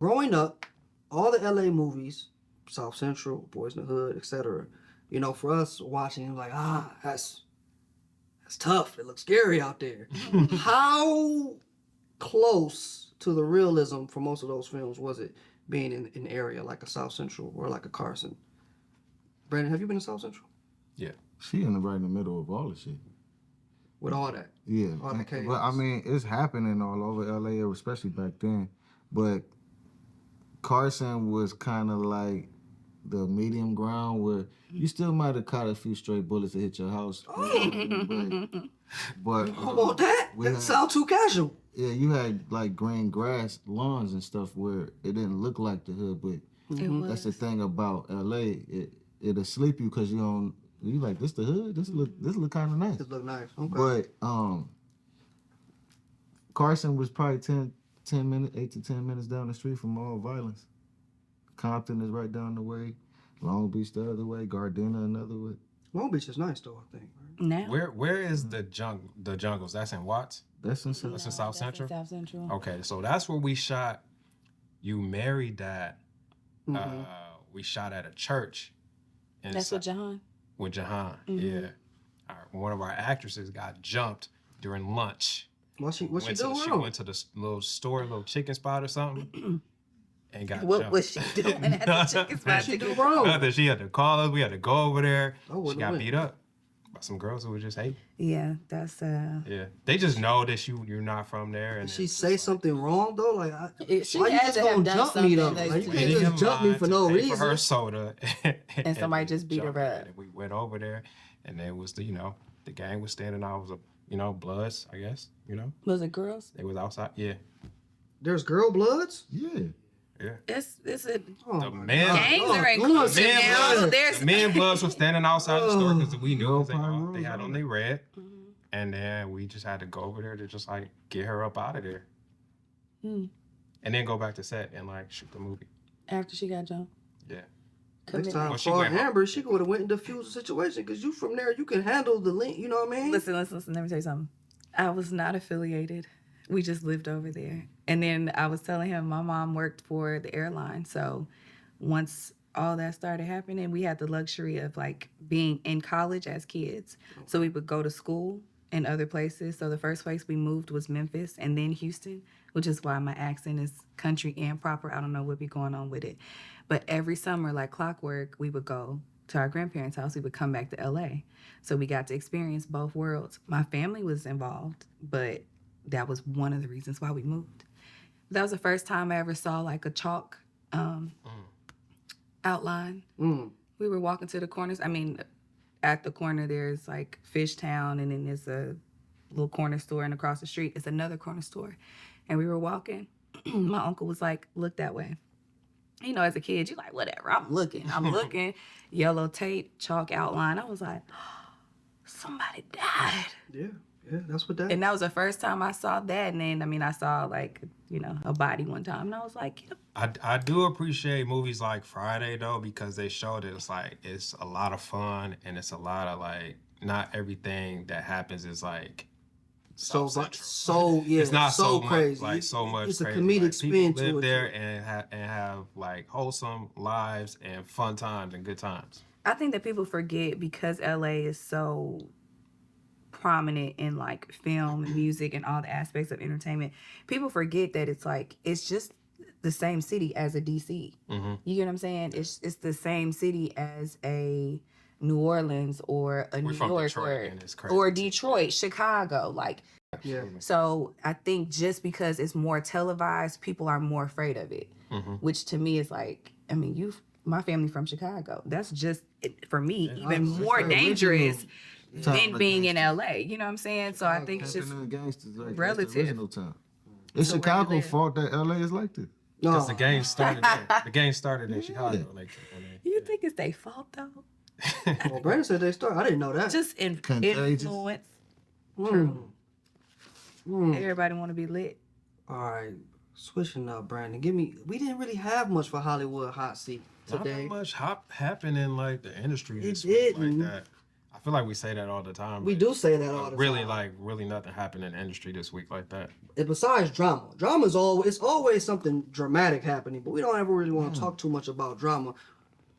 growing up, all the LA movies, South Central, Boys in the Hood, etc. You know, for us watching, like, that's tough. It looks scary out there. How close to the realism for most of those films was it being in an area like a South Central or like a Carson? Brandon, have you been to South Central? Yeah. She right in the middle of all the shit. With all that? Yeah. All the chaos. But I mean, it's happening all over LA, especially back then. But Carson was kind of like the medium ground where you still might have caught a few stray bullets that hit your house. But I want that. That sounds too casual. Yeah, you had like green grass, lawns and stuff where it didn't look like the hood, but that's the thing about LA. It'll sleep you because you like, this the hood? This look kind of nice. This look nice. Okay. But Carson was probably 10 minutes, 8 to 10 minutes down the street from all violence. Compton is right down the way. Long Beach the other way. Gardena another way. Long Beach is nice though, I think. Now, Where is the jungles? That's in Watts? That's in That's in South Central? South Central. Okay, so that's where we shot You Married That. We shot at a church. That's with Jahan. With Jahan, yeah. One of our actresses got jumped during lunch. What's she doing She wrong? went to the little store, little chicken spot or something, and got What jumped. was she doing at the chicken spot? What'd she do wrong? Nothing. She had to call us. We had to go over there. Oh, she got beat up by some girls who were just hating. Yeah, that's Yeah, they just know that you're not from there. And Did she say something wrong though? Like, she why you had just to have gonna done jump me though? something Like, you that's can't just jump me for no For reason. her soda, And somebody just beat her jumped up. And we went over there, and there was the gang was standing out. It was Bloods, I guess. Was it girls? They was outside. Yeah, There's girl bloods? Yeah. yeah. It's a Oh, The my man- God. gangs Oh, are come on, inclusive man, now. blood. There's The men Bloods was standing outside the store because we knew Girl 'cause power they had rules, on their red, and then we just had to go over there to just like get her up out of there, and then go back to set and like shoot the movie. after she got jumped. Yeah. Next time, Well, she call went home. Amber. She would have went and diffused the situation because you from there. You can handle the link. You know what I mean? Listen. Let me tell you something. I was not affiliated. We just lived over there. And then I was telling him my mom worked for the airline. So once all that started happening, we had the luxury of like being in college as kids. So we would go to school in other places. So the first place we moved was Memphis and then Houston, which is why my accent is country and proper. I don't know what be going on with it. But every summer, like clockwork, we would go to our grandparents' house. We would come back to LA. So we got to experience both worlds. My family was involved, but that was one of the reasons why we moved. That was the first time I ever saw like a chalk outline. We were walking to the corners. I mean, at the corner there's like Fishtown, and then there's a little corner store, and across the street is another corner store. And we were walking. My uncle was like, look that way. You know, as a kid, you're like, whatever, I'm looking. Yellow tape, chalk outline. I was like, somebody died. Yeah, that's what that. And that was the first time I saw that. And then, I mean, I saw like, a body one time. And I was like, I do appreciate movies like Friday though, because they show that it's a lot of fun, and it's a lot of like, not everything that happens is like so yeah, it's not so crazy. Much, like so much. It's a crazy. comedic like, spin people to live it. there and have like wholesome lives and fun times and good times. I think that people forget because LA is so prominent in like film and music and all the aspects of entertainment. People forget that it's just the same city as a DC. You get what I'm saying? It's the same city as a New Orleans or a New York Detroit, or Detroit, Chicago. Like, Yeah. so I think just because it's more televised, people are more afraid of it, which to me is like, I mean, my family from Chicago. That's just, for me, even more dangerous than being in LA. You know what I'm saying? So I think it's just relative. It's Chicago's fault that LA is like this. Because the game started there. The game started in Chicago. You think it's their fault though? Well, Brandon said they started. I didn't know that. Just Contagious. influence. Mm. Everybody want to be lit. All right, switching up, Brandon. We didn't really have much for Hollywood hot seat Not today. that much happened in like the industry. It this week didn't. like that. I feel like we say that all the time. We but- do say that all the but really, time. like, really nothing happened in the industry this week like that. And besides drama is always something dramatic happening, but we don't ever really want to talk too much about drama.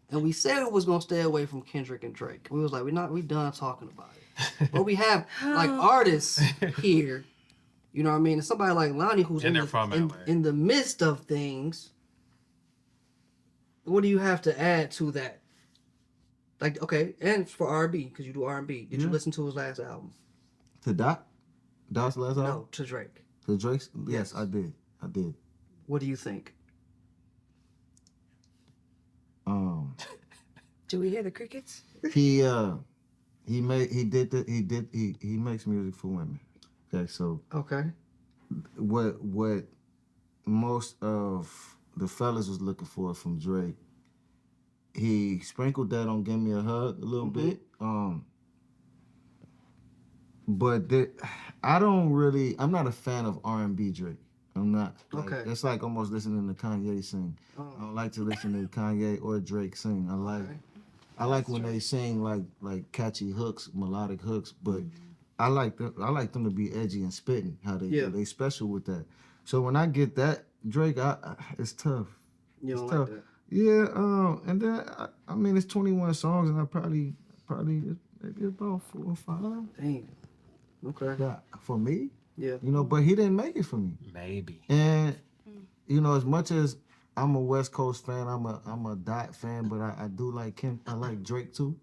And we said we was gonna stay away from Kendrick and Drake. We was like, we done talking about it. But we have like artists here, you know what I mean? And somebody like Lonnie who's And they're from LA. in the midst of things. What do you have to add to that? Like, okay, and for R&B, because you do R&B. Did you listen to his last album? To Dot's last album? No, to Drake. To Drake's? Yes. Yes, I did. What do you think? Do we hear the crickets? He makes music for women. Okay, so Okay. what most of the fellas was looking for from Drake, he sprinkled that on Give Me a Hug a little bit. I'm not a fan of R&B Drake. I'm not. Like, Okay. It's like almost listening to Kanye sing. I don't like to listen to Kanye or Drake sing. I like when they sing like catchy hooks, melodic hooks, but I like them to be edgy and spitting. How they special with that. So when I get that Drake, it's tough. You don't It's like tough. that? Yeah. And then I mean it's 21 songs, and I probably maybe about 4 or 5. Dang. Okay. That, for me, Yeah. but he didn't make it for me. Maybe. And as much as I'm a West Coast fan, I'm a Dot fan, but I do like him. I like Drake too.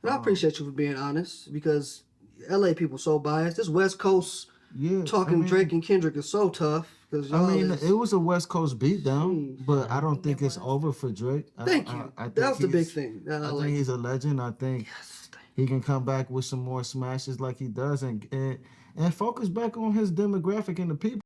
And I appreciate you for being honest because LA people so biased. This West Coast talking Drake and Kendrick is so tough because it was a West Coast beatdown, but I don't think it's over for Drake. Thank you. I think That was the big he's- thing. I think he's a legend. I think he can come back with some more smashes like he does and focus back on his demographic and the people.